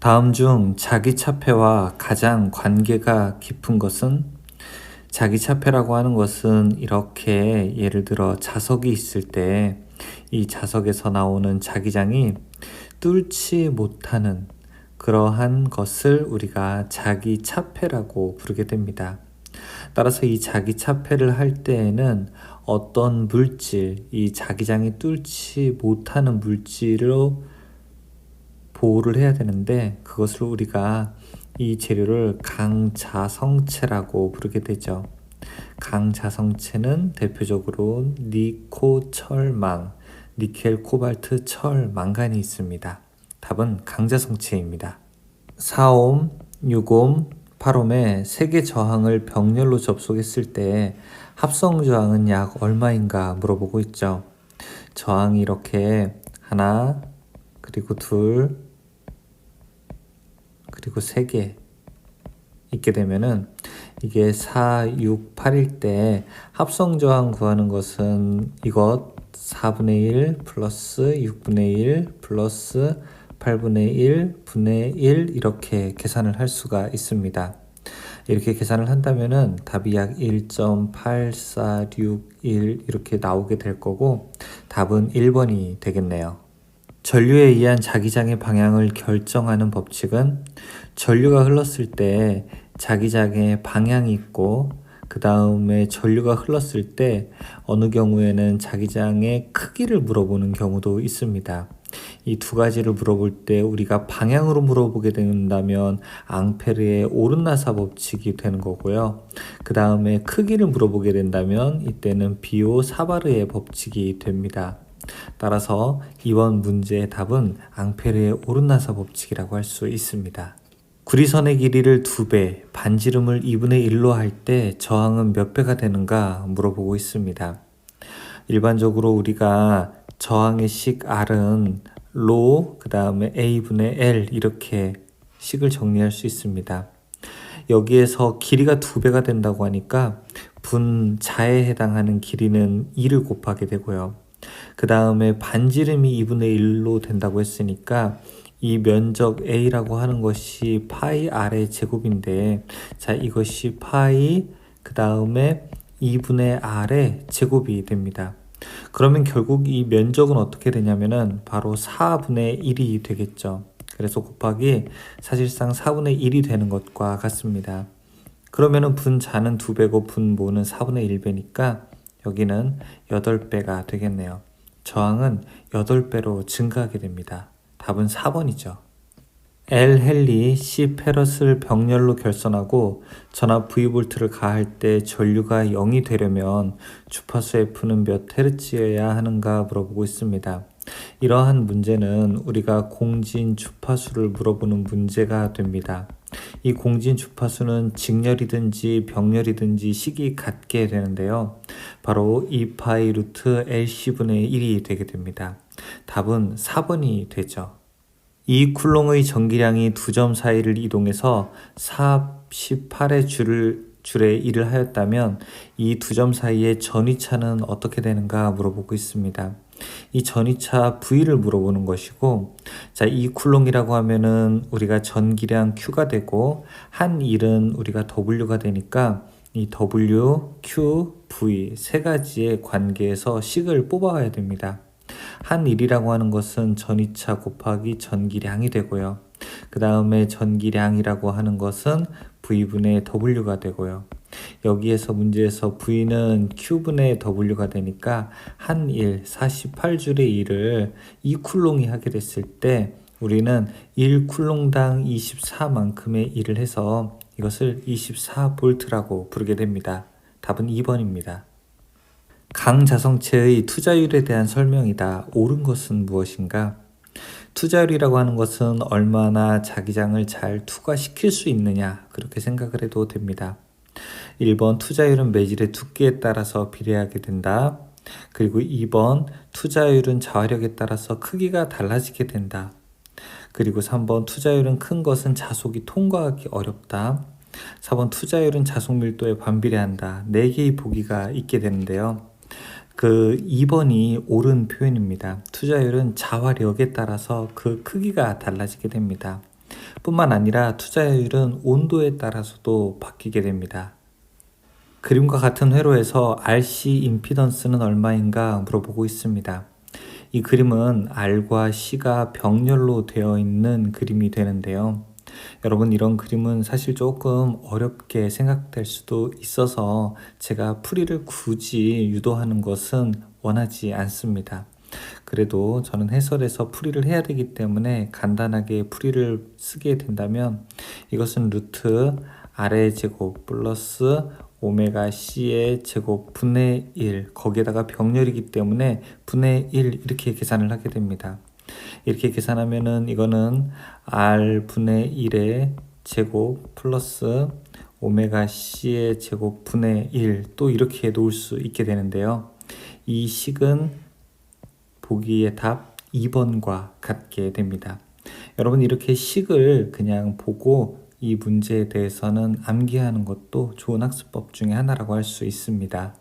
다음 중 자기차폐와 가장 관계가 깊은 것은? 자기차폐라고 하는 것은 이렇게 예를 들어 자석이 있을 때 이 자석에서 나오는 자기장이 뚫지 못하는 그러한 것을 우리가 자기차폐라고 부르게 됩니다. 따라서 이 자기차폐를 할 때에는 어떤 물질, 이 자기장이 뚫지 못하는 물질로 보호를 해야 되는데 그것을 우리가 이 재료를 강자성체라고 부르게 되죠. 강자성체는 대표적으로 니코철망, 니켈, 코발트, 철, 망간이 있습니다. 답은 강자성체입니다. 4옴, 6옴, 8옴의 세계 저항을 병렬로 접속했을 때 합성 저항은 약 얼마인가 물어보고 있죠. 저항이 이렇게 하나, 그리고 둘, 그리고 3개 있게 되면은 이게 4, 6, 8일 때 합성 저항 구하는 것은 이것 4분의 1 플러스 6분의 1 플러스 8분의 1 분의 1 이렇게 계산을 할 수가 있습니다. 이렇게 계산을 한다면은 답이 약 1.8461 이렇게 나오게 될 거고 답은 1번이 되겠네요. 전류에 의한 자기장의 방향을 결정하는 법칙은 전류가 흘렀을 때 자기장의 방향이 있고 그 다음에 전류가 흘렀을 때 어느 경우에는 자기장의 크기를 물어보는 경우도 있습니다. 이 두 가지를 물어볼 때 우리가 방향으로 물어보게 된다면 앙페르의 오른나사 법칙이 되는 거고요. 그 다음에 크기를 물어보게 된다면 이때는 비오 사바르의 법칙이 됩니다. 따라서 이번 문제의 답은 앙페르의 오른나사 법칙이라고 할 수 있습니다. 구리선의 길이를 2배, 반지름을 2분의 1로 할 때 저항은 몇 배가 되는가 물어보고 있습니다. 일반적으로 우리가 저항의 식 R은 로, 그 다음에 A분의 L 이렇게 식을 정리할 수 있습니다. 여기에서 길이가 2배가 된다고 하니까 분자에 해당하는 길이는 2를 곱하게 되고요. 그 다음에 반지름이 2분의 1로 된다고 했으니까 이 면적 A라고 하는 것이 파이 R의 제곱인데 자 이것이 파이 그 다음에 2분의 R의 제곱이 됩니다. 그러면 결국 이 면적은 어떻게 되냐면은 바로 4분의 1이 되겠죠. 그래서 곱하기 사실상 4분의 1이 되는 것과 같습니다. 그러면은 분자는 2배고 분모는 4분의 1배니까 여기는 8배가 되겠네요. 저항은 8배로 증가하게 됩니다. 답은 4번이죠. L 헨리 C 페럿을 병렬로 결선하고 전압 V볼트를 가할 때 전류가 0이 되려면 주파수 F는 몇 헤르츠여야 하는가 물어보고 있습니다. 이러한 문제는 우리가 공진 주파수를 물어보는 문제가 됩니다. 이 공진 주파수는 직렬이든지 병렬이든지 식이 같게 되는데요. 바로 2파이 루트 LC분의 1이 되게 됩니다. 답은 4번이 되죠. 이 쿨롱의 전기량이 두 점 사이를 이동해서 48의 줄에 일을 하였다면 이 두 점 사이의 전위차는 어떻게 되는가 물어보고 있습니다. 이 전위차 V를 물어보는 것이고 자, 이 쿨롱이라고 하면은 우리가 전기량 Q가 되고 한 일은 우리가 W가 되니까 이 W, Q, V 세 가지의 관계에서 식을 뽑아야 됩니다. 한 일이라고 하는 것은 전위차 곱하기 전기량이 되고요. 그 다음에 전기량이라고 하는 것은 V분의 W가 되고요. 여기에서 문제에서 V는 Q분의 W가 되니까 한 일, 48줄의 일을 2쿨롱이 하게 됐을 때 우리는 1쿨롱당 24만큼의 일을 해서 이것을 24볼트라고 부르게 됩니다. 답은 2번입니다. 강자성체의 투자율에 대한 설명이다. 옳은 것은 무엇인가? 투자율이라고 하는 것은 얼마나 자기장을 잘 투과시킬 수 있느냐 그렇게 생각을 해도 됩니다. 1번 투자율은 매질의 두께에 따라서 비례하게 된다. 그리고 2번 투자율은 자화력에 따라서 크기가 달라지게 된다. 그리고 3번 투자율은 큰 것은 자속이 통과하기 어렵다. 4번 투자율은 자속 밀도에 반비례한다. 4개의 보기가 있게 되는데요. 그 2번이 옳은 표현입니다. 투자율은 자화력에 따라서 그 크기가 달라지게 됩니다. 뿐만 아니라 투자율은 온도에 따라서도 바뀌게 됩니다. 그림과 같은 회로에서 RC 임피던스는 얼마인가 물어보고 있습니다. 이 그림은 R과 C가 병렬로 되어 있는 그림이 되는데요. 여러분, 이런 그림은 사실 조금 어렵게 생각될 수도 있어서 제가 풀이를 굳이 유도하는 것은 원하지 않습니다. 그래도 저는 해설에서 풀이를 해야 되기 때문에 간단하게 풀이를 쓰게 된다면 이것은 루트 R의 제곱 플러스 오메가 C의 제곱 분의 1, 거기에다가 병렬이기 때문에 분의 1 이렇게 계산을 하게 됩니다. 이렇게 계산하면은 이거는 R 분의 1의 제곱 플러스 오메가 C의 제곱 분의 1, 또 이렇게 놓을 수 있게 되는데요. 이 식은 보기의 답 2번과 같게 됩니다. 여러분, 이렇게 식을 그냥 보고 이 문제에 대해서는 암기하는 것도 좋은 학습법 중에 하나라고 할 수 있습니다.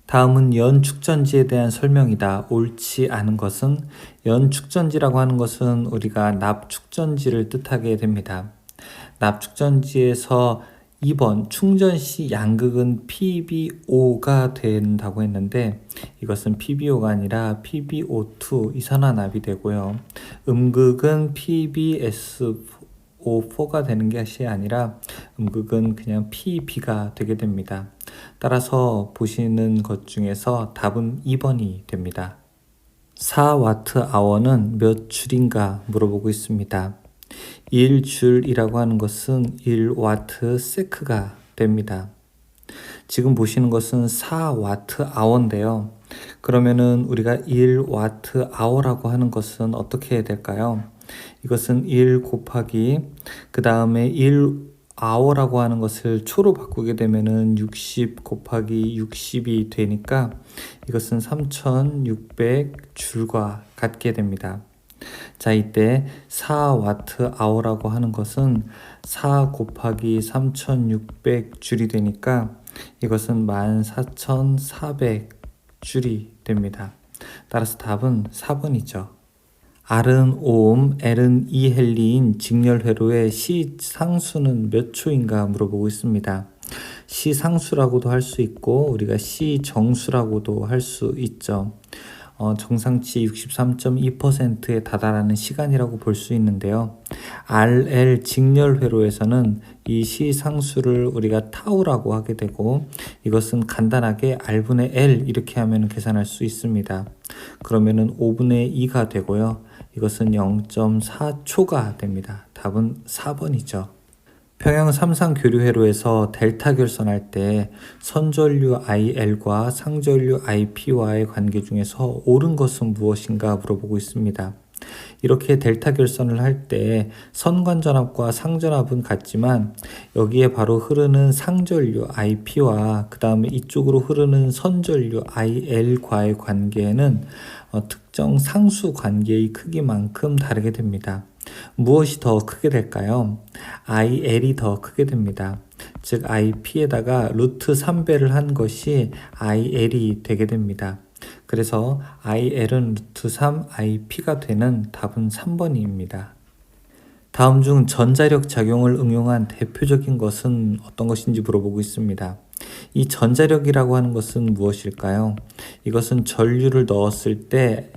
다음은 연축전지에 대한 설명이다. 옳지 않은 것은, 연축전지라고 하는 것은 우리가 납축전지를 뜻하게 됩니다. 납축전지에서 2번 충전 시 양극은 PbO가 된다고 했는데 이것은 PbO가 아니라 PbO2 이산화납이 되고요. 음극은 PbSO4가 되는 것이 아니라 음극은 그냥 Pb가 되게 됩니다. 따라서 보시는 것 중에서 답은 2번이 됩니다. 4Wh는 몇 줄인가 물어보고 있습니다. 1줄이라고 하는 것은 1Wsec가 됩니다. 지금 보시는 것은 4Wh인데요. 그러면은 우리가 1Wh라고 하는 것은 어떻게 해야 될까요? 이것은 1 곱하기 그 다음에 1H라고 하는 것을 초로 바꾸게 되면은 60 곱하기 60이 되니까 이것은 3600줄과 같게 됩니다. 자, 이때 4Wh라고 하는 것은 4 곱하기 3600줄이 되니까 이것은 14400줄이 됩니다. 따라서 답은 4번이죠. R은 오hm, L은 2헬리인 직렬회로의 시상수는 몇 초인가 물어보고 있습니다. 시상수라고도 할 수 있고 우리가 시정수라고도 할 수 있죠. 정상치 63.2%에 다다라는 시간이라고 볼 수 있는데요. RL 직렬회로에서는 이 시상수를 우리가 타우라고 하게 되고 이것은 간단하게 R분의 L 이렇게 하면 계산할 수 있습니다. 그러면은 5분의 2가 되고요. 이것은 0.4초가 됩니다. 답은 4번이죠. 평양 삼상 교류회로에서 델타 결선할 때 선전류 IL과 상전류 IP와의 관계 중에서 옳은 것은 무엇인가 물어보고 있습니다. 이렇게 델타 결선을 할 때 선관전압과 상전압은 같지만 여기에 바로 흐르는 상전류 IP와 그 다음에 이쪽으로 흐르는 선전류 IL과의 관계는 특정 상수 관계의 크기만큼 다르게 됩니다. 무엇이 더 크게 될까요? IL이 더 크게 됩니다. 즉 IP에다가 루트 3배를 한 것이 IL이 되게 됩니다. 그래서 IL은 루트 3 IP가 되는 답은 3번입니다. 다음 중 전자력 작용을 응용한 대표적인 것은 어떤 것인지 물어보고 있습니다. 이 전자력이라고 하는 것은 무엇일까요? 이것은 전류를 넣었을 때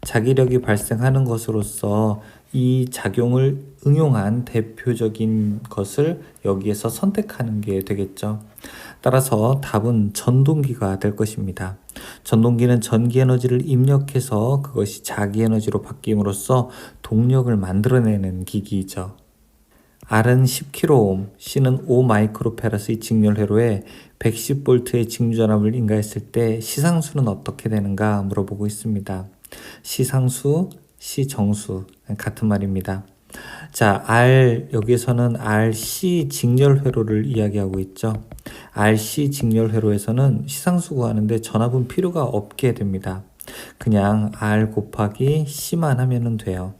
자기력이 발생하는 것으로서 이 작용을 응용한 대표적인 것을 여기에서 선택하는 게 되겠죠. 따라서 답은 전동기가 될 것입니다. 전동기는 전기 에너지를 입력해서 그것이 자기 에너지로 바뀜으로써 동력을 만들어내는 기기이죠. R은 10kΩ, C는 5마이크로페라스의 직렬회로에 110V의 직류전압을 인가했을 때 시상수는 어떻게 되는가 물어보고 있습니다. 시상수, 시정수 같은 말입니다. 자, 여기에서는 RC 직렬회로를 이야기하고 있죠. RC 직렬회로에서는 시상수 구하는데 전압은 필요가 없게 됩니다. 그냥 R 곱하기 C만 하면 돼요.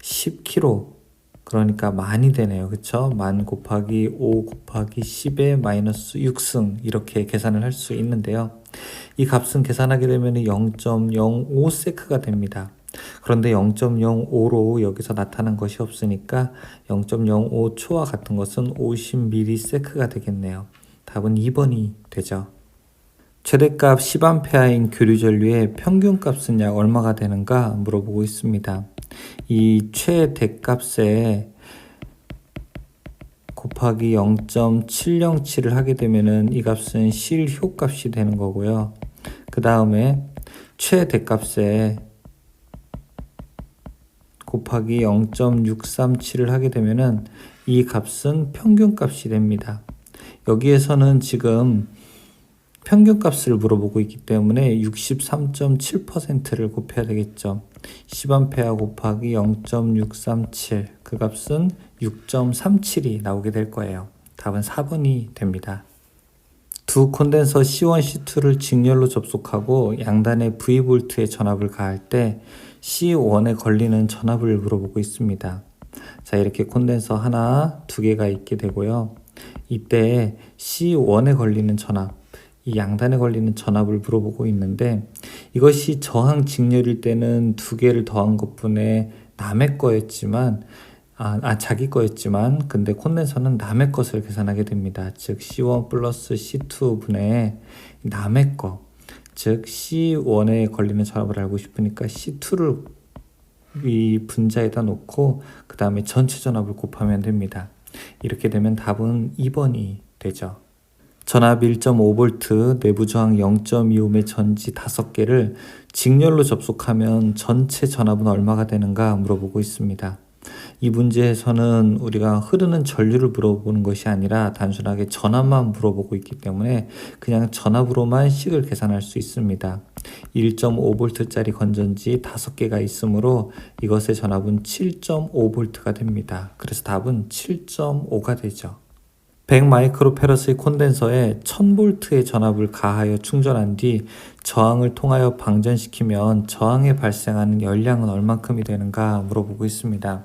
10kg, 그러니까 만이 되네요. 그쵸? 만 곱하기 5 곱하기 10의 마이너스 6승 이렇게 계산을 할 수 있는데요. 이 값은 계산하게 되면 0.05세크가 됩니다. 그런데 0.05로 여기서 나타난 것이 없으니까 0.05초와 같은 것은 50ms가 되겠네요. 답은 2번이 되죠. 최대값 10A인 교류전류의 평균값은 약 얼마가 되는가 물어보고 있습니다. 이 최대값에 곱하기 0.707을 하게 되면은 이 값은 실효값이 되는 거고요. 그 다음에 최대값에 곱하기 0.637을 하게 되면은 이 값은 평균값이 됩니다. 여기에서는 지금 평균값을 물어보고 있기 때문에 63.7%를 곱해야 되겠죠. 10A 곱하기 0.637, 그 값은 6.37이 나오게 될 거예요. 답은 4번이 됩니다. 두 콘덴서 C1, C2를 직렬로 접속하고 양단에 V볼트의 전압을 가할 때 C1에 걸리는 전압을 물어보고 있습니다. 자, 이렇게 콘덴서 하나, 두 개가 있게 되고요. 이때 C1에 걸리는 전압, 이 양단에 걸리는 전압을 물어보고 있는데 이것이 저항 직렬일 때는 두 개를 더한 것뿐에 남의 거였지만 자기 거였지만 근데 콘덴서는 남의 것을 계산하게 됩니다. 즉 C1 플러스 C2 분의 남의 거, 즉 C1에 걸리는 전압을 알고 싶으니까 C2를 이 분자에다 놓고 그 다음에 전체 전압을 곱하면 됩니다. 이렇게 되면 답은 2번이 되죠. 전압 1.5V, 내부 저항 0.25의 전지 5개를 직렬로 접속하면 전체 전압은 얼마가 되는가 물어보고 있습니다. 이 문제에서는 우리가 흐르는 전류를 물어보는 것이 아니라 단순하게 전압만 물어보고 있기 때문에 그냥 전압으로만 식을 계산할 수 있습니다. 1.5V짜리 건전지 5개가 있으므로 이것의 전압은 7.5V가 됩니다. 그래서 답은 7.5가 되죠. 100마이크로페럿의 콘덴서에 1000V의 전압을 가하여 충전한 뒤 저항을 통하여 방전시키면 저항에 발생하는 열량은 얼만큼이 되는가 물어보고 있습니다.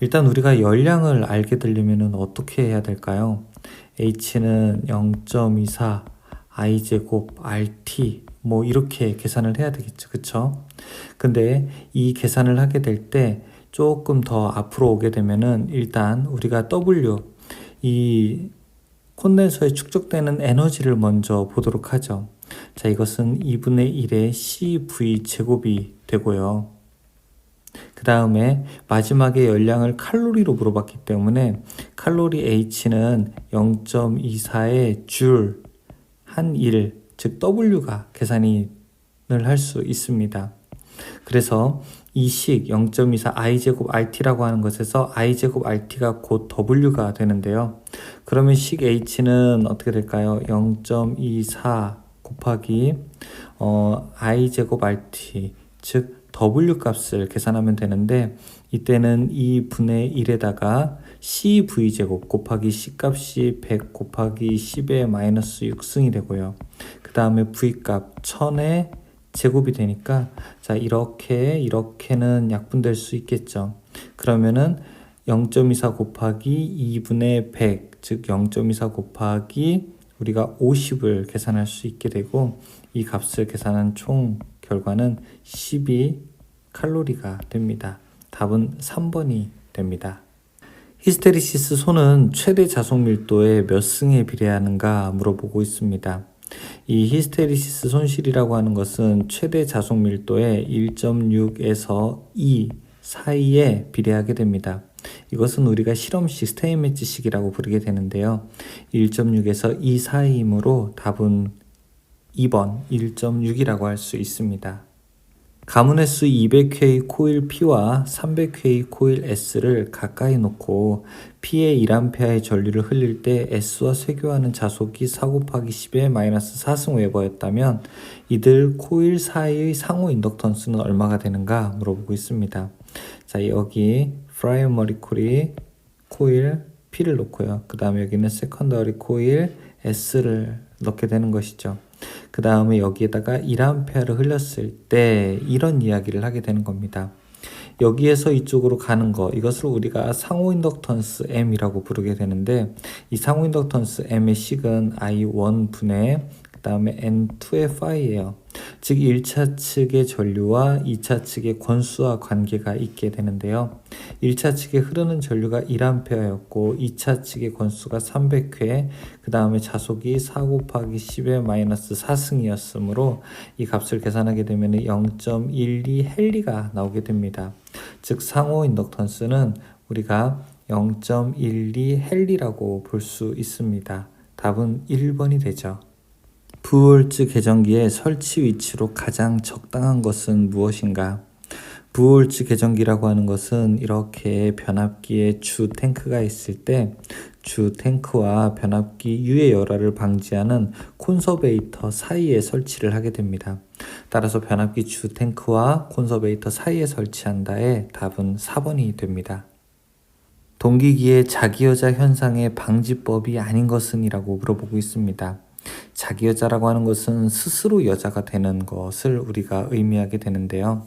일단 우리가 열량을 알게 되려면 어떻게 해야 될까요? H는 0.24 I제곱 RT 이렇게 계산을 해야 되겠죠. 그쵸? 근데 이 계산을 하게 될 때 조금 더 앞으로 오게 되면은 일단 우리가 W, 이 콘덴서에 축적되는 에너지를 먼저 보도록 하죠. 자, 이것은 2분의 1의 CV 제곱이 되고요. 그 다음에 마지막에 열량을 칼로리로 물어봤기 때문에 칼로리 H는 0.24의 줄 한 1, 즉 W가 계산을 할 수 있습니다. 그래서 이 식 0.24 I제곱 RT라고 하는 것에서 I제곱 RT가 곧 W가 되는데요. 그러면 식 H는 어떻게 될까요? 0.24 곱하기 I제곱 RT, 즉 W 값을 계산하면 되는데 이때는 2분의 1에다가 CV제곱 곱하기 C 값이 100 곱하기 10의 마이너스 6승이 되고요. 그 다음에 V 값 1000의 제곱이 되니까 자, 이렇게는 약분될 수 있겠죠. 그러면은 0.24 곱하기 2분의 100, 즉 0.24 곱하기 우리가 50을 계산할 수 있게 되고 이 값을 계산한 총 결과는 12칼로리가 됩니다. 답은 3번이 됩니다. 히스테리시스 손은 최대 자속 밀도에 몇 승에 비례하는가 물어보고 있습니다. 이 히스테리시스 손실이라고 하는 것은 최대 자속 밀도의 1.6에서 2 사이에 비례하게 됩니다. 이것은 우리가 실험식 스테인메츠식이라고 부르게 되는데요. 1.6에서 2 사이이므로 답은 2번 1.6이라고 할 수 있습니다. 가문의 수 200K 코일 P와 300K 코일 S를 가까이 놓고 P의 1A의 전류를 흘릴 때 S와 쇄교하는 자속이 4 곱하기 10의 마이너스 4승 웨버였다면 이들 코일 사이의 상호 인덕턴스는 얼마가 되는가 물어보고 있습니다. 자, 여기 프라이머리 코일 P를 놓고요. 그 다음에 여기는 세컨더리 코일 S를 넣게 되는 것이죠. 그 다음에 여기에다가 1A를 흘렸을 때 이런 이야기를 하게 되는 겁니다. 여기에서 이쪽으로 가는 거, 이것을 우리가 상호 인덕턴스 M이라고 부르게 되는데 이 상호 인덕턴스 M의 식은 I1 분의 그 다음에 N2의 파이예요. 즉 1차 측의 전류와 2차 측의 권수와 관계가 있게 되는데요. 1차 측에 흐르는 전류가 1A였고 2차 측의 권수가 300회, 그 다음에 자속이 4 곱하기 10의 마이너스 4승이었으므로 이 값을 계산하게 되면 0.12 헨리가 나오게 됩니다. 즉 상호 인덕턴스는 우리가 0.12 헨리라고 볼 수 있습니다. 답은 1번이 되죠. 부홀즈 계전기의 설치 위치로 가장 적당한 것은 무엇인가? 부홀즈 계전기라고 하는 것은 이렇게 변압기에 주 탱크가 있을 때 주 탱크와 변압기 유해 열화를 방지하는 콘서베이터 사이에 설치를 하게 됩니다. 따라서 변압기 주 탱크와 콘서베이터 사이에 설치한다의 답은 4번이 됩니다. 동기기의 자기여자 현상의 방지법이 아닌 것은 이라고 물어보고 있습니다. 자기여자라고 하는 것은 스스로 여자가 되는 것을 우리가 의미하게 되는데요.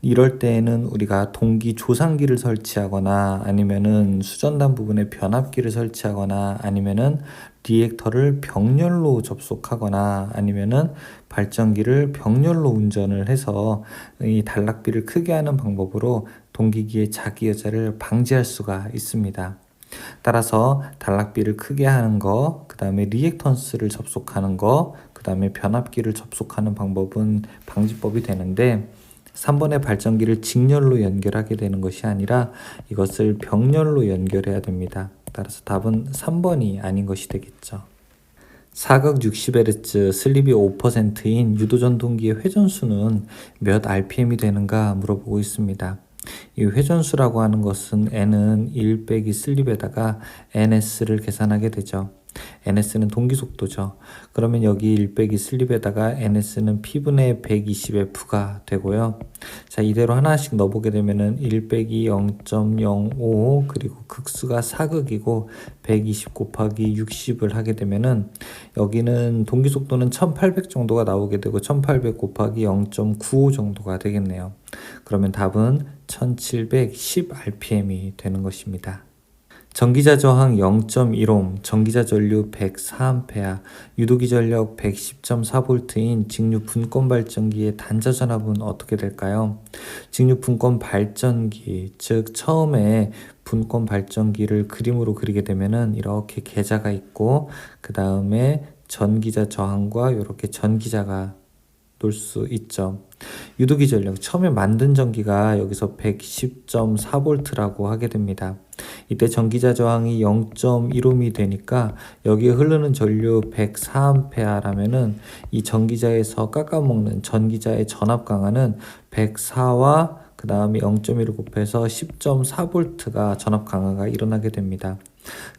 이럴 때에는 우리가 동기 조상기를 설치하거나 아니면은 수전단 부분에 변압기를 설치하거나 아니면은 리액터를 병렬로 접속하거나 아니면은 발전기를 병렬로 운전을 해서 이 단락비를 크게 하는 방법으로 동기기의 자기여자를 방지할 수가 있습니다. 따라서 단락비를 크게 하는 거, 그 다음에 리액턴스를 접속하는 거, 그 다음에 변압기를 접속하는 방법은 방지법이 되는데 3번의 발전기를 직렬로 연결하게 되는 것이 아니라 이것을 병렬로 연결해야 됩니다. 따라서 답은 3번이 아닌 것이 되겠죠. 사각 60Hz 슬립이 5%인 유도전동기의 회전수는 몇 RPM이 되는가 물어보고 있습니다. 이 회전수라고 하는 것은 N은 1 빼기 슬립에다가 NS를 계산하게 되죠. NS는 동기속도죠. 그러면 여기 1 빼기 슬립에다가 NS는 P분의 120F가 되고요. 자, 이대로 하나씩 넣어보게 되면은 1 빼기 0.05 그리고 극수가 사극이고 120 곱하기 60을 하게 되면은 여기는 동기속도는 1800 정도가 나오게 되고 1800 곱하기 0.95 정도가 되겠네요. 그러면 답은 1710 RPM이 되는 것입니다. 전기자 저항 0.1옴, 전기자 전류 104A, 유도기 전력 110.4V인 직류 분권 발전기의 단자 전압은 어떻게 될까요? 직류 분권 발전기, 즉 처음에 분권 발전기를 그림으로 그리게 되면은 이렇게 계자가 있고 그 다음에 전기자 저항과 이렇게 전기자가 놓을 수 있죠. 유도기 전력, 처음에 만든 전기가 여기서 110.4V라고 하게 됩니다. 이때 전기자 저항이 0.1옴이 되니까 여기에 흐르는 전류 104A라면은 이 전기자에서 깎아먹는 전기자의 전압 강하는 104와 그 다음에 0.1을 곱해서 10.4V가 전압 강화가 일어나게 됩니다.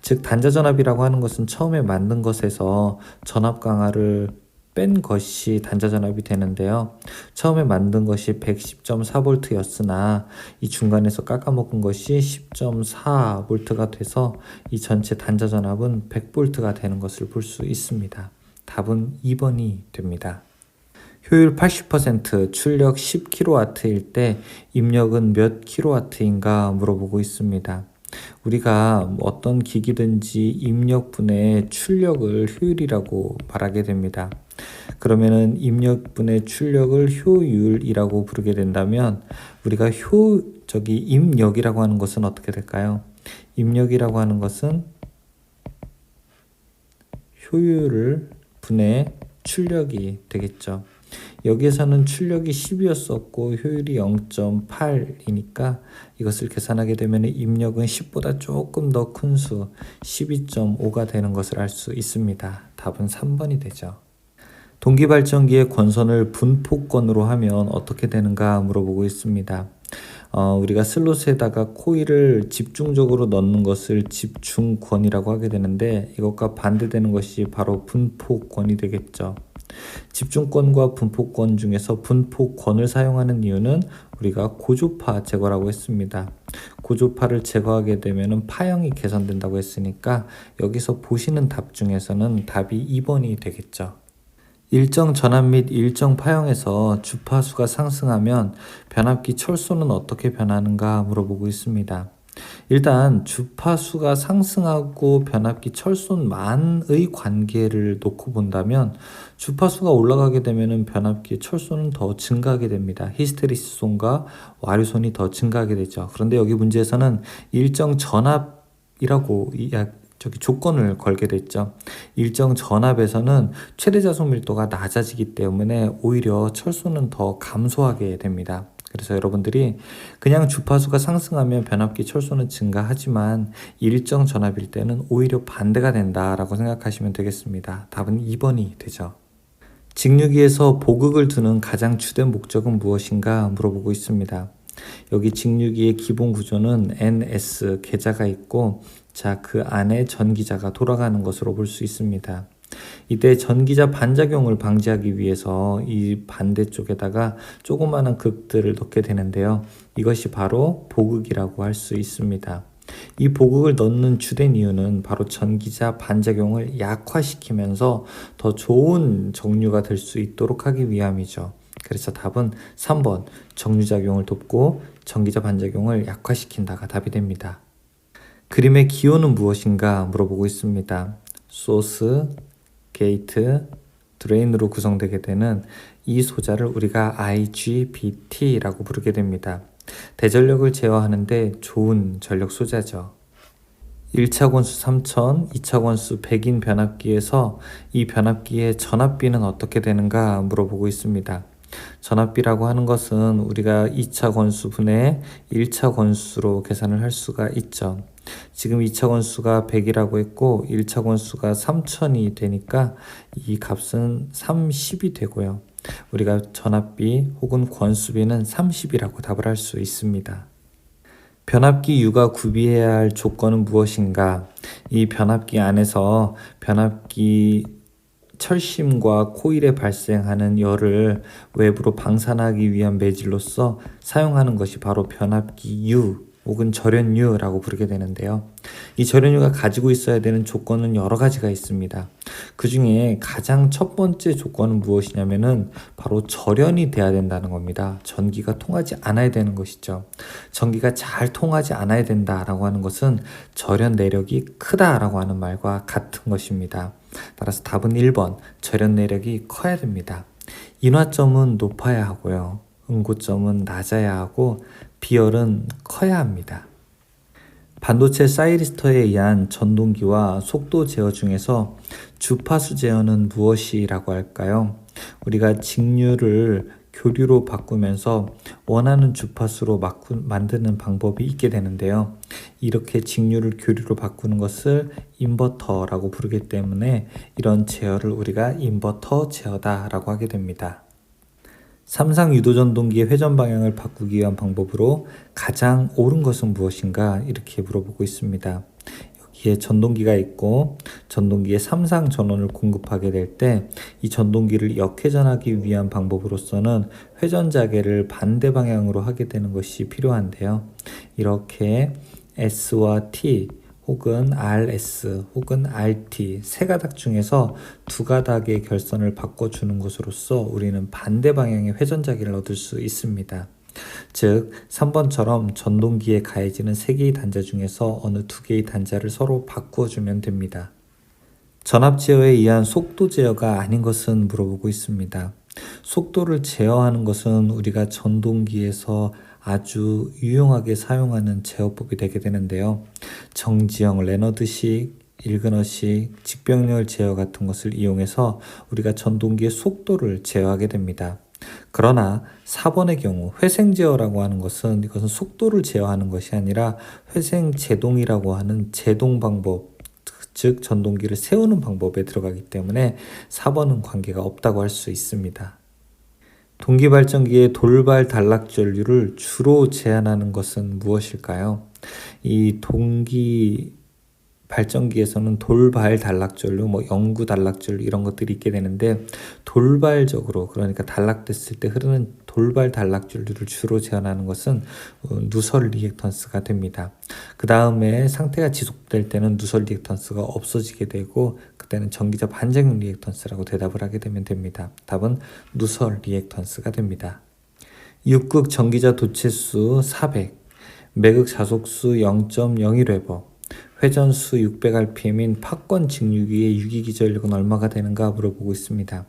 즉 단자 전압이라고 하는 것은 처음에 만든 것에서 전압 강화를 뺀 것이 단자 전압이 되는데요. 처음에 만든 것이 110.4V였으나 이 중간에서 깎아먹은 것이 10.4V가 돼서 이 전체 단자 전압은 100V가 되는 것을 볼 수 있습니다. 답은 2번이 됩니다. 효율 80%, 출력 10kW일 때 입력은 몇 kW인가 물어보고 있습니다. 우리가 어떤 기기든지 입력분의 출력을 효율이라고 말하게 됩니다. 그러면은 입력분의 출력을 효율이라고 부르게 된다면 우리가 입력이라고 하는 것은 어떻게 될까요? 입력이라고 하는 것은 효율을 분의 출력이 되겠죠. 여기에서는 출력이 10이었었고 효율이 0.8이니까 이것을 계산하게 되면 입력은 10보다 조금 더 큰 수 12.5가 되는 것을 알 수 있습니다. 답은 3번이 되죠. 동기발전기의 권선을 분포권으로 하면 어떻게 되는가 물어보고 있습니다. 우리가 슬롯에다가 코일을 집중적으로 넣는 것을 집중권이라고 하게 되는데 이것과 반대되는 것이 바로 분포권이 되겠죠. 집중권과 분포권 중에서 분포권을 사용하는 이유는 우리가 고조파 제거라고 했습니다. 고조파를 제거하게 되면 파형이 개선된다고 했으니까 여기서 보시는 답 중에서는 답이 2번이 되겠죠. 일정 전압 및 일정 파형에서 주파수가 상승하면 변압기 철소는 어떻게 변하는가 물어보고 있습니다. 일단 주파수가 상승하고 변압기 철손만의 관계를 놓고 본다면 주파수가 올라가게 되면 변압기 철손은 더 증가하게 됩니다. 히스테리스손과 와류손이 더 증가하게 되죠. 그런데 여기 문제에서는 일정 전압이라고 조건을 걸게 됐죠. 일정 전압에서는 최대 자속 밀도가 낮아지기 때문에 오히려 철수는 더 감소하게 됩니다. 그래서 여러분들이 그냥 주파수가 상승하면 변압기 철수는 증가하지만 일정 전압일 때는 오히려 반대가 된다라고 생각하시면 되겠습니다. 답은 2번이 되죠. 직류기에서 보극을 두는 가장 주된 목적은 무엇인가 물어보고 있습니다. 여기 직류기의 기본 구조는 NS 계자가 있고 그 안에 전기자가 돌아가는 것으로 볼 수 있습니다. 이때 전기자 반작용을 방지하기 위해서 이 반대쪽에다가 조그마한 극들을 넣게 되는데요. 이것이 바로 보극이라고 할 수 있습니다. 이 보극을 넣는 주된 이유는 바로 전기자 반작용을 약화시키면서 더 좋은 정류가 될 수 있도록 하기 위함이죠. 그래서 답은 3번 정류작용을 돕고 전기자 반작용을 약화시킨다가 답이 됩니다. 그림의 기호는 무엇인가 물어보고 있습니다. 소스, 게이트, 드레인으로 구성되게 되는 이 소자를 우리가 IGBT라고 부르게 됩니다. 대전력을 제어하는데 좋은 전력 소자죠. 1차 권수 3000, 2차 권수 100인 변압기에서 이 변압기의 전압비는 어떻게 되는가 물어보고 있습니다. 전압비라고 하는 것은 우리가 2차 권수분의 1차 권수로 계산을 할 수가 있죠. 지금 2차 권수가 100이라고 했고 1차 권수가 3000이 되니까 이 값은 30이 되고요. 우리가 전압비 혹은 권수비는 30이라고 답을 할 수 있습니다. 변압기 U가 구비해야 할 조건은 무엇인가? 이 변압기 안에서 변압기 철심과 코일에 발생하는 열을 외부로 방산하기 위한 매질로서 사용하는 것이 바로 변압기 U 혹은 절연유라고 부르게 되는데요. 이 절연유가 가지고 있어야 되는 조건은 여러 가지가 있습니다. 그 중에 가장 첫 번째 조건은 무엇이냐면은 바로 절연이 돼야 된다는 겁니다. 전기가 통하지 않아야 되는 것이죠. 전기가 잘 통하지 않아야 된다라고 하는 것은 절연 내력이 크다라고 하는 말과 같은 것입니다. 따라서 답은 1번 절연 내력이 커야 됩니다. 인화점은 높아야 하고요. 응고점은 낮아야 하고 비열은 커야 합니다. 반도체 사이리스터에 의한 전동기와 속도 제어 중에서 주파수 제어는 무엇이라고 할까요? 우리가 직류를 교류로 바꾸면서 원하는 주파수로 만드는 방법이 있게 되는데요. 이렇게 직류를 교류로 바꾸는 것을 인버터라고 부르기 때문에 이런 제어를 우리가 인버터 제어다라고 하게 됩니다. 삼상 유도전동기의 회전 방향을 바꾸기 위한 방법으로 가장 옳은 것은 무엇인가 이렇게 물어보고 있습니다. 여기에 전동기가 있고 전동기에 삼상 전원을 공급하게 될 때 이 전동기를 역회전하기 위한 방법으로서는 회전 자개를 반대 방향으로 하게 되는 것이 필요한데요. 이렇게 S와 T 혹은 RS 혹은 RT 세 가닥 중에서 두 가닥의 결선을 바꿔주는 것으로써 우리는 반대 방향의 회전자기를 얻을 수 있습니다. 즉 3번처럼 전동기에 가해지는 3개의 단자 중에서 어느 2개의 단자를 서로 바꾸어주면 됩니다. 전압 제어에 의한 속도 제어가 아닌 것은 물어보고 있습니다. 속도를 제어하는 것은 우리가 전동기에서 아주 유용하게 사용하는 제어법이 되게 되는데요. 정지형 레너드식, 일그너식, 직병렬 제어 같은 것을 이용해서 우리가 전동기의 속도를 제어하게 됩니다. 그러나 4번의 경우 회생 제어라고 하는 것은 이것은 속도를 제어하는 것이 아니라 회생 제동이라고 하는 제동 방법, 즉 전동기를 세우는 방법에 들어가기 때문에 4번은 관계가 없다고 할 수 있습니다. 동기발전기의 돌발 단락 전류를 주로 제한하는 것은 무엇일까요? 이 동기 발전기에서는 돌발 단락전류, 영구 단락전류 이런 것들이 있게 되는데 돌발적으로 그러니까 단락됐을 때 흐르는 돌발 단락전류를 주로 제한하는 것은 누설 리액턴스가 됩니다. 그 다음에 상태가 지속될 때는 누설 리액턴스가 없어지게 되고 그때는 전기자 반작용 리액턴스라고 대답을 하게 되면 됩니다. 답은 누설 리액턴스가 됩니다. 6극 전기자 도체수 400 매극 자속수 0.01회버, 회전수 600rpm인 팝건 직류기의 유기기전력은 얼마가 되는가 물어보고 있습니다.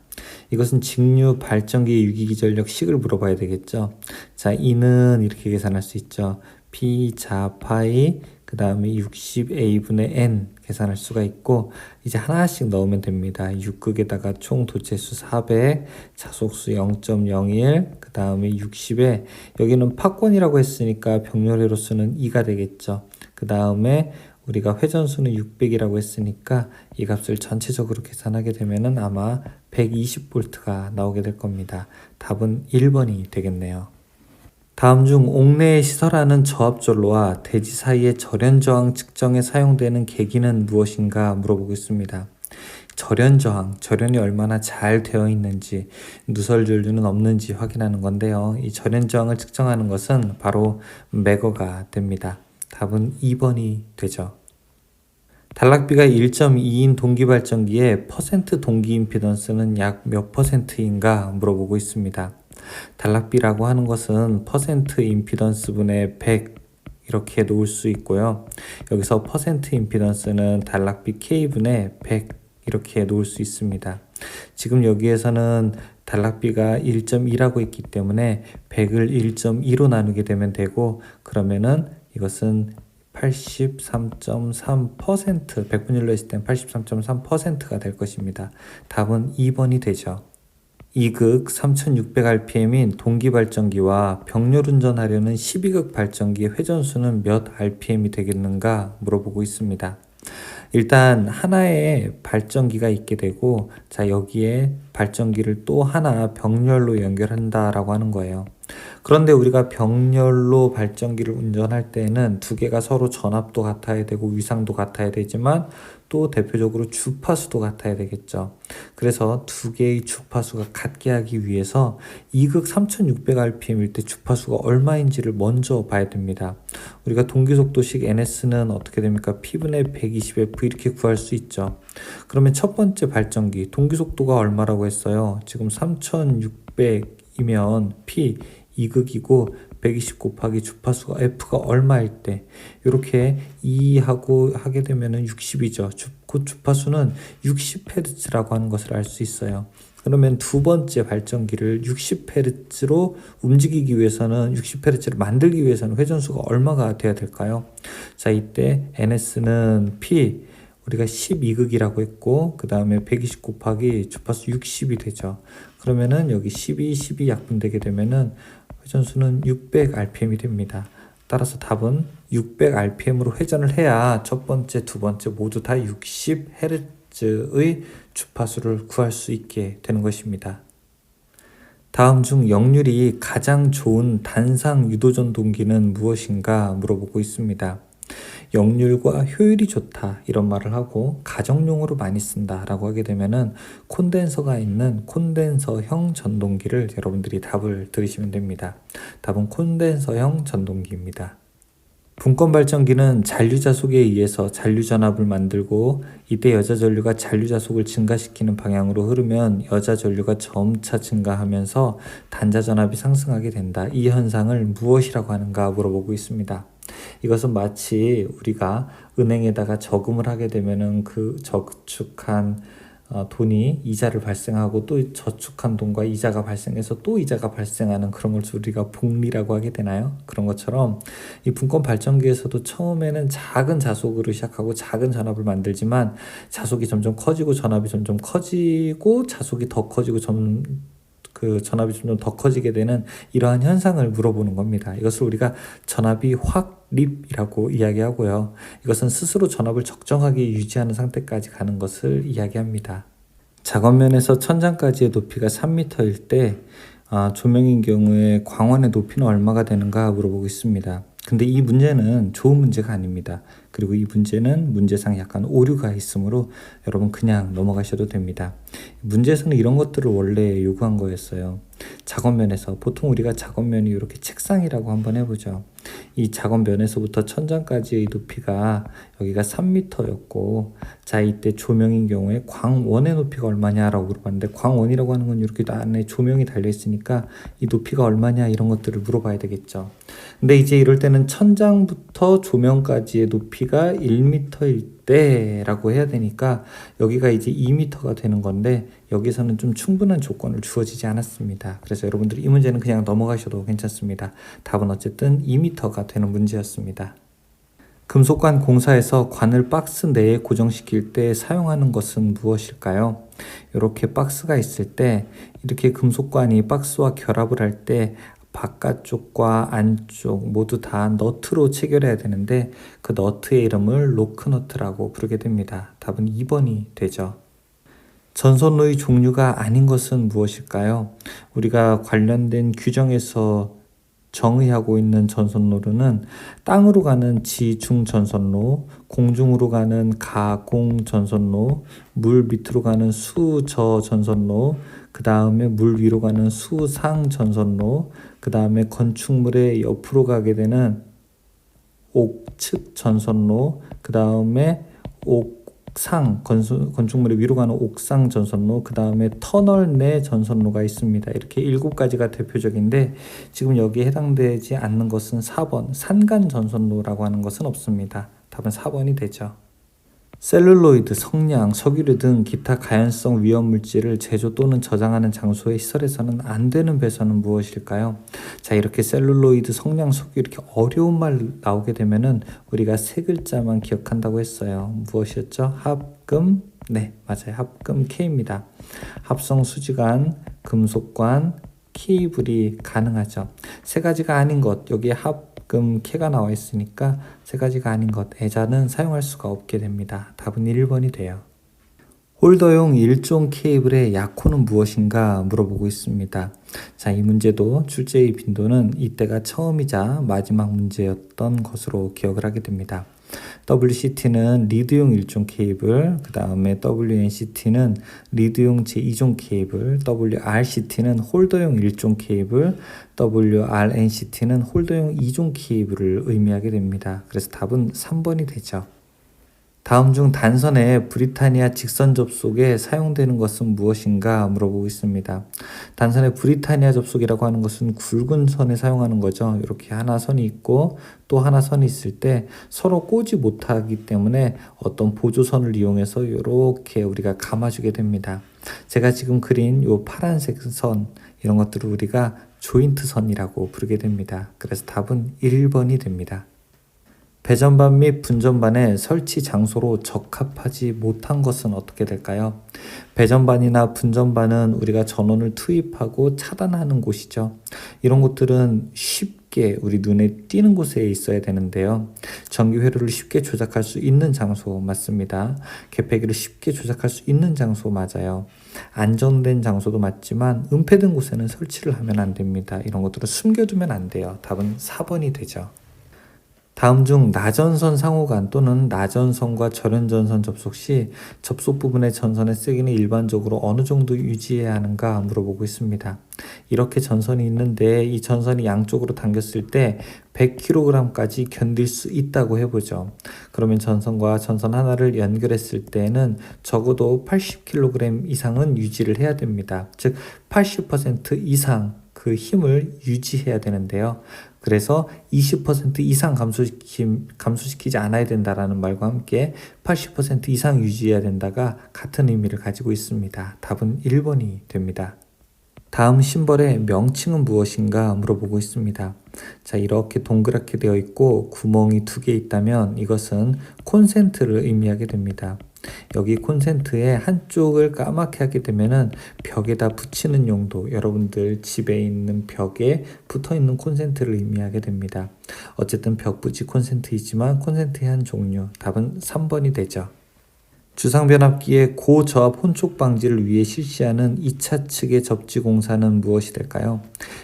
이것은 직류 발전기의 유기기전력 식을 물어봐야 되겠죠. 자, 이는 이렇게 계산할 수 있죠. P 자파이 그 다음에 60A분의 N 계산할 수가 있고, 이제 하나씩 넣으면 됩니다. 6극에다가 총 도체수 400, 자속수 0.01, 그 다음에 60에 여기는 팝건이라고 했으니까 병렬회로수는 2가 되겠죠. 그 다음에 우리가 회전수는 600이라고 했으니까 이 값을 전체적으로 계산하게 되면은 아마 120V가 나오게 될 겁니다. 답은 1번이 되겠네요. 다음 중 옥내에 시설하는 저압전로와 대지 사이의 절연저항 측정에 사용되는 계기는 무엇인가 물어보고 있습니다. 절연저항, 절연이 얼마나 잘 되어 있는지, 누설전류는 없는지 확인하는 건데요. 이 절연저항을 측정하는 것은 바로 매거가 됩니다. 답은 2번이 되죠. 단락비가 1.2인 동기발전기의 퍼센트 동기 임피던스는 약 몇 퍼센트인가 물어보고 있습니다. 단락비라고 하는 것은 퍼센트 임피던스 분의 100 이렇게 놓을 수 있고요. 여기서 퍼센트 임피던스는 단락비 K분의 100 이렇게 놓을 수 있습니다. 지금 여기에서는 단락비가 1.2라고 있기 때문에 100을 1.2로 나누게 되면 되고, 그러면은 이것은 83.3%, 100분율로 했을 땐 83.3%가 될 것입니다. 답은 2번이 되죠. 2극 3600rpm인 동기발전기와 병렬운전하려는 12극 발전기의 회전수는 몇 rpm이 되겠는가 물어보고 있습니다. 일단 하나의 발전기가 있게 되고, 자, 여기에 발전기를 또 하나 병렬로 연결한다라고 하는 거예요. 그런데 우리가 병렬로 발전기를 운전할 때는 두 개가 서로 전압도 같아야 되고 위상도 같아야 되지만 또 대표적으로 주파수도 같아야 되겠죠. 그래서 두 개의 주파수가 같게 하기 위해서 2극 3600rpm일 때 주파수가 얼마인지를 먼저 봐야 됩니다. 우리가 동기속도식 NS는 어떻게 됩니까? P분의 120F 이렇게 구할 수 있죠. 그러면 첫 번째 발전기 동기속도가 얼마라고 했어요? 지금 3600이면 P 2극이고 120 곱하기 주파수가 F가 얼마일 때 이렇게 2하고 하게 되면은 60이죠. 그 주파수는 60Hz라고 하는 것을 알 수 있어요. 그러면 두 번째 발전기를 60Hz로 움직이기 위해서는 60Hz를 만들기 위해서는 회전수가 얼마가 돼야 될까요? 자, 이때 NS는 P 우리가 12극이라고 했고, 그 다음에 120 곱하기 주파수 60이 되죠. 그러면은 여기 12 약분되게 되면은 회전수는 600rpm이 됩니다. 따라서 답은 600rpm으로 회전을 해야 첫 번째, 두 번째 모두 다 60Hz의 주파수를 구할 수 있게 되는 것입니다. 다음 중 역률이 가장 좋은 단상 유도전 동기는 무엇인가 물어보고 있습니다. 역률과 효율이 좋다 이런 말을 하고 가정용으로 많이 쓴다 라고 하게 되면은 콘덴서가 있는 콘덴서형 전동기를 여러분들이 답을 들으시면 됩니다. 답은 콘덴서형 전동기입니다. 분권발전기는 잔류자속에 의해서 잔류전압을 만들고, 이때 여자전류가 잔류자속을 증가시키는 방향으로 흐르면 여자전류가 점차 증가하면서 단자전압이 상승하게 된다. 이 현상을 무엇이라고 하는가 물어보고 있습니다. 이것은 마치 우리가 은행에다가 저금을 하게 되면은 그 저축한 돈이 이자를 발생하고 또 저축한 돈과 이자가 발생해서 또 이자가 발생하는 그런 걸 우리가 복리라고 하게 되나요? 그런 것처럼 이 분권 발전기에서도 처음에는 작은 자속으로 시작하고 작은 전압을 만들지만 자속이 점점 커지고 전압이 점점 커지고 자속이 더 커지고 그 전압이 점점 더 커지게 되는 이러한 현상을 물어보는 겁니다. 이것을 우리가 전압이 확립이라고 이야기하고요. 이것은 스스로 전압을 적정하게 유지하는 상태까지 가는 것을 이야기합니다. 작업면에서 천장까지의 높이가 3m일 때 조명인 경우에 광원의 높이는 얼마가 되는가 물어보고 있습니다. 근데 이 문제는 좋은 문제가 아닙니다. 그리고 이 문제는 문제상 약간 오류가 있으므로 여러분 그냥 넘어가셔도 됩니다. 문제에서는 이런 것들을 원래 요구한 거였어요. 작업면에서 보통 우리가 작업면이 이렇게 책상이라고 한번 해보죠. 이 작업면에서부터 천장까지의 높이가 여기가 3m였고, 자 이때 조명인 경우에 광원의 높이가 얼마냐라고 물어봤는데, 광원이라고 하는 건 이렇게 안에 조명이 달려 있으니까 이 높이가 얼마냐 이런 것들을 물어봐야 되겠죠. 근데 이제 이럴 때는 천장부터 조명까지의 높이가 1m일 때라고 해야 되니까 여기가 이제 2m가 되는 건데, 여기서는 좀 충분한 조건을 주어지지 않았습니다. 그래서 여러분들이 이 문제는 그냥 넘어가셔도 괜찮습니다. 답은 어쨌든 2m가 되는 문제였습니다. 금속관 공사에서 관을 박스 내에 고정시킬 때 사용하는 것은 무엇일까요? 이렇게 박스가 있을 때 이렇게 금속관이 박스와 결합을 할 때 바깥쪽과 안쪽 모두 다 너트로 체결해야 되는데, 그 너트의 이름을 로크너트라고 부르게 됩니다. 답은 2번이 되죠. 전선로의 종류가 아닌 것은 무엇일까요? 우리가 관련된 규정에서 정의하고 있는 전선로는 땅으로 가는 지중 전선로, 공중으로 가는 가공 전선로, 물 밑으로 가는 수저 전선로, 그 다음에 물 위로 가는 수상 전선로, 그 다음에 건축물의 옆으로 가게 되는 옥측 전선로, 그 다음에 건축물의 위로 가는 옥상 전선로, 그 다음에 터널 내 전선로가 있습니다. 이렇게 7가지가 대표적인데, 지금 여기에 해당되지 않는 것은 4번 산간 전선로라고 하는 것은 없습니다. 답은 4번이 되죠. 셀룰로이드, 성냥, 석유류 등 기타 가연성 위험물질을 제조 또는 저장하는 장소의 시설에서는 안 되는 배선은 무엇일까요? 자, 이렇게 셀룰로이드, 성냥, 석유 이렇게 어려운 말 나오게 되면은 우리가 3글자만 기억한다고 했어요. 무엇이었죠? 합금, 네, 맞아요. 합금 K입니다. 합성 수지관, 금속관, 케이블이 가능하죠. 3가지가 아닌 것, 여기에 합금 K가 나와 있으니까 3가지가 아닌 것, 애자는 사용할 수가 없게 됩니다. 답은 1번이 돼요. 홀더용 일종 케이블의 약호는 무엇인가 물어보고 있습니다. 자, 이 문제도 출제의 빈도는 이때가 처음이자 마지막 문제였던 것으로 기억을 하게 됩니다. WCT는 리드용 일종 케이블, 그 다음에 WNCT는 리드용 제2종 케이블, WRCT는 홀더용 일종 케이블, WRNCT는 홀더용 2종 케이블을 의미하게 됩니다. 그래서 답은 3번이 되죠. 다음 중 단선의 브리타니아 직선 접속에 사용되는 것은 무엇인가 물어보고 있습니다. 단선의 브리타니아 접속이라고 하는 것은 굵은 선에 사용하는 거죠. 이렇게 하나 선이 있고 또 하나 선이 있을 때 서로 꼬지 못하기 때문에 어떤 보조선을 이용해서 이렇게 우리가 감아주게 됩니다. 제가 지금 그린 이 파란색 선, 이런 것들을 우리가 조인트 선이라고 부르게 됩니다. 그래서 답은 1번이 됩니다. 배전반 및 분전반의 설치 장소로 적합하지 못한 것은 어떻게 될까요? 배전반이나 분전반은 우리가 전원을 투입하고 차단하는 곳이죠. 이런 곳들은 쉽게 우리 눈에 띄는 곳에 있어야 되는데요. 전기 회로를 쉽게 조작할 수 있는 장소 맞습니다. 개폐기를 쉽게 조작할 수 있는 장소 맞아요. 안전된 장소도 맞지만 은폐된 곳에는 설치를 하면 안 됩니다. 이런 것들은 숨겨두면 안 돼요. 답은 4번이 되죠. 다음 중 나전선 상호간 또는 나전선과 절연전선 접속 시 접속 부분의 전선의 세기는 일반적으로 어느 정도 유지해야 하는가 물어보고 있습니다. 이렇게 전선이 있는데 이 전선이 양쪽으로 당겼을 때 100kg까지 견딜 수 있다고 해보죠. 그러면 전선과 전선 하나를 연결했을 때는 적어도 80kg 이상은 유지를 해야 됩니다. 즉 80% 이상 그 힘을 유지해야 되는데요. 그래서 20% 이상 감소시키지 않아야 된다라는 말과 함께 80% 이상 유지해야 된다가 같은 의미를 가지고 있습니다. 답은 1번이 됩니다. 다음 심벌의 명칭은 무엇인가 물어보고 있습니다. 자, 이렇게 동그랗게 되어 있고 구멍이 2개 있다면 이것은 콘센트를 의미하게 됩니다. 여기 콘센트의 한쪽을 까맣게 하게 되면은 벽에다 붙이는 용도, 여러분들 집에 있는 벽에 붙어 있는 콘센트를 의미하게 됩니다. 어쨌든 벽붙이 콘센트이지만 콘센트의 한 종류, 답은 3번이 되죠. 주상변압기의 고저압 혼촉 방지를 위해 실시하는 2차 측의 접지 공사는 무엇이 될까요?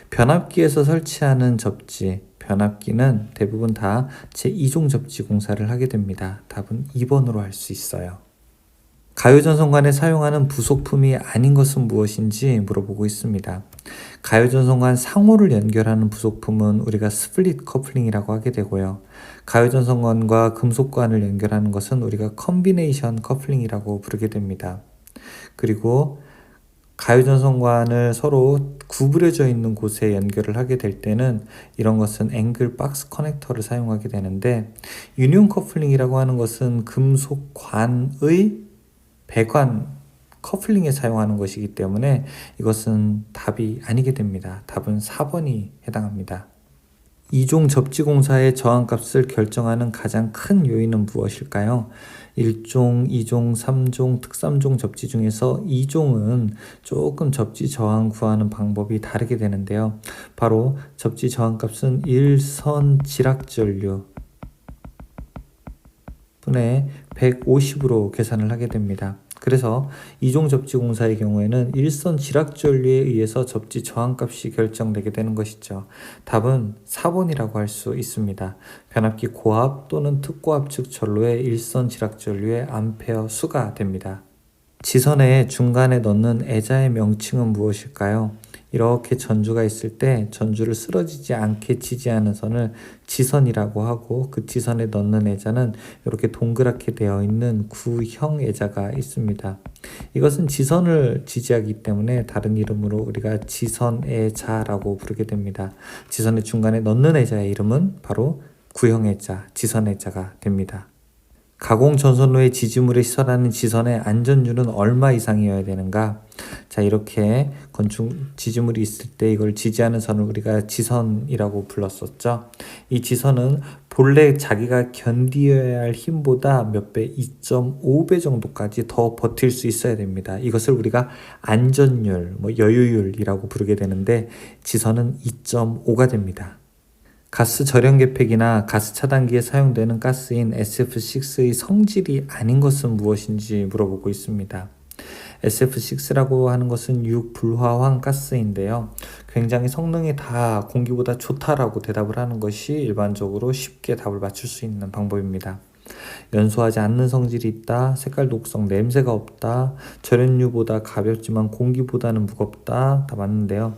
변압기에서 설치하는 접지, 변압기는 대부분 다 제2종 접지 공사를 하게 됩니다. 답은 2번으로 할 수 있어요. 가요전선관에 사용하는 부속품이 아닌 것은 무엇인지 물어보고 있습니다. 가요전선관 상호를 연결하는 부속품은 우리가 스플릿 커플링이라고 하게 되고요. 가요전선관과 금속관을 연결하는 것은 우리가 컨비네이션 커플링이라고 부르게 됩니다. 그리고 가요전선관을 서로 구부려져 있는 곳에 연결을 하게 될 때는 이런 것은 앵글 박스 커넥터를 사용하게 되는데, 유니온 커플링이라고 하는 것은 금속관의 배관 커플링에 사용하는 것이기 때문에 이것은 답이 아니게 됩니다. 답은 4번이 해당합니다. 2종 접지공사의 저항값을 결정하는 가장 큰 요인은 무엇일까요? 1종, 2종, 3종, 특3종 접지 중에서 2종은 조금 접지 저항 구하는 방법이 다르게 되는데요. 바로 접지 저항값은 일선 지락전류 분의 150으로 계산을 하게 됩니다. 그래서 2종 접지 공사의 경우에는 일선 지락전류에 의해서 접지 저항값이 결정되게 되는 것이죠. 답은 4번이라고 할 수 있습니다. 변압기 고압 또는 특고압 측 전로의 일선 지락전류의 암페어 수가 됩니다. 지선의 중간에 넣는 애자의 명칭은 무엇일까요? 이렇게 전주가 있을 때 전주를 쓰러지지 않게 지지하는 선을 지선이라고 하고, 그 지선에 넣는 애자는 이렇게 동그랗게 되어 있는 구형 애자가 있습니다. 이것은 지선을 지지하기 때문에 다른 이름으로 우리가 지선애자라고 부르게 됩니다. 지선의 중간에 넣는 애자의 이름은 바로 구형 애자, 지선 애자가 됩니다. 가공 전선로의 지지물에 시설하는 지선의 안전율은 얼마 이상이어야 되는가? 자, 이렇게 건축 지지물이 있을 때 이걸 지지하는 선을 우리가 지선이라고 불렀었죠. 이 지선은 본래 자기가 견디어야 할 힘보다 몇 배, 2.5배 정도까지 더 버틸 수 있어야 됩니다. 이것을 우리가 안전율, 여유율이라고 부르게 되는데, 지선은 2.5가 됩니다. 가스 절연 계팩이나 가스 차단기에 사용되는 가스인 SF6의 성질이 아닌 것은 무엇인지 물어보고 있습니다. SF6라고 하는 것은 육불화황 가스인데요. 굉장히 성능이 다 공기보다 좋다라고 대답을 하는 것이 일반적으로 쉽게 답을 맞출 수 있는 방법입니다. 연소하지 않는 성질이 있다, 색깔 독성, 냄새가 없다, 절연유보다 가볍지만 공기보다는 무겁다, 다 맞는데요.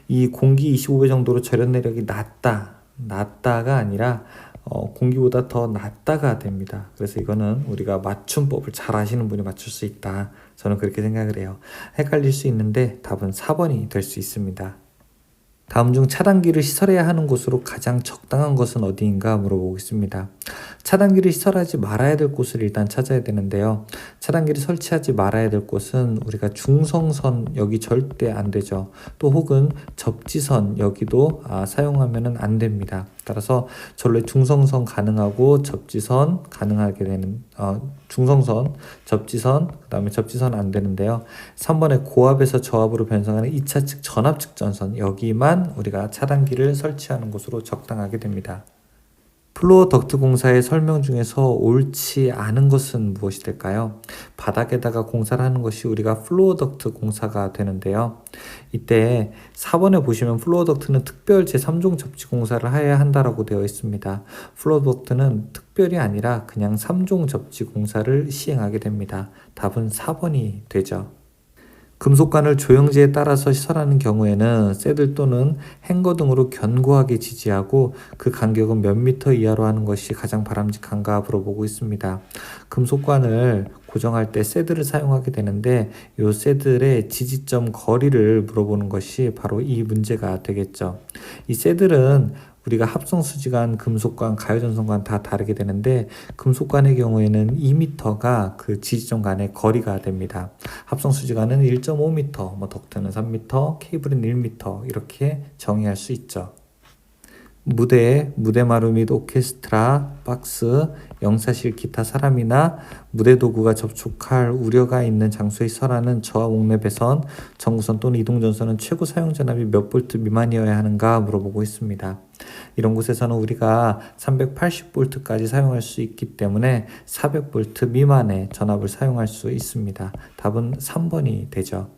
이 공기 25배 정도로 절연 내력이 낮다가 아니라 공기보다 더 낮다가 됩니다. 그래서 이거는 우리가 맞춤법을 잘 아시는 분이 맞출 수 있다, 저는 그렇게 생각을 해요. 헷갈릴 수 있는데 답은 4번이 될 수 있습니다. 다음 중 차단기를 시설해야 하는 곳으로 가장 적당한 것은 어디인가 물어보겠습니다. 차단기를 시설하지 말아야 될 곳을 일단 찾아야 되는데요. 차단기를 설치하지 말아야 될 곳은 우리가 중성선, 여기 절대 안 되죠. 또 혹은 접지선, 여기도 사용하면 안 됩니다. 따라서 전로에 중성선 가능하고 접지선 가능하게 되는 중성선, 접지선, 그 다음에 접지선 안 되는데요. 3번에 고압에서 저압으로 변성하는 2차 측 전압 측 전선, 여기만 우리가 차단기를 설치하는 곳으로 적당하게 됩니다. 플로어 덕트 공사의 설명 중에서 옳지 않은 것은 무엇이 될까요? 바닥에다가 공사를 하는 것이 우리가 플로어 덕트 공사가 되는데요. 이때 4번에 보시면 플로어 덕트는 특별 제3종 접지 공사를 해야 한다라고 되어 있습니다. 플로어 덕트는 특별이 아니라 그냥 3종 접지 공사를 시행하게 됩니다. 답은 4번이 되죠. 금속관을 조형지에 따라서 시설하는 경우에는 새들 또는 행거 등으로 견고하게 지지하고 그 간격은 몇 미터 이하로 하는 것이 가장 바람직한가 물어보고 있습니다. 금속관을 고정할 때 새들을 사용하게 되는데, 이 새들의 지지점 거리를 물어보는 것이 바로 이 문제가 되겠죠. 이 새들은 우리가 합성수지관, 금속관, 가요전선관 다 다르게 되는데, 금속관의 경우에는 2m가 그 지지점 간의 거리가 됩니다. 합성수지관은 1.5m, 덕트는 3m, 케이블은 1m 이렇게 정의할 수 있죠. 무대마루 및 오케스트라, 박스, 영사실 기타 사람이나 무대 도구가 접촉할 우려가 있는 장소에 시설하는 저압 옥내 배선, 전구선 또는 이동전선은 최고 사용 전압이 몇 볼트 미만이어야 하는가 물어보고 있습니다. 이런 곳에서는 우리가 380볼트까지 사용할 수 있기 때문에 400볼트 미만의 전압을 사용할 수 있습니다. 답은 3번이 되죠.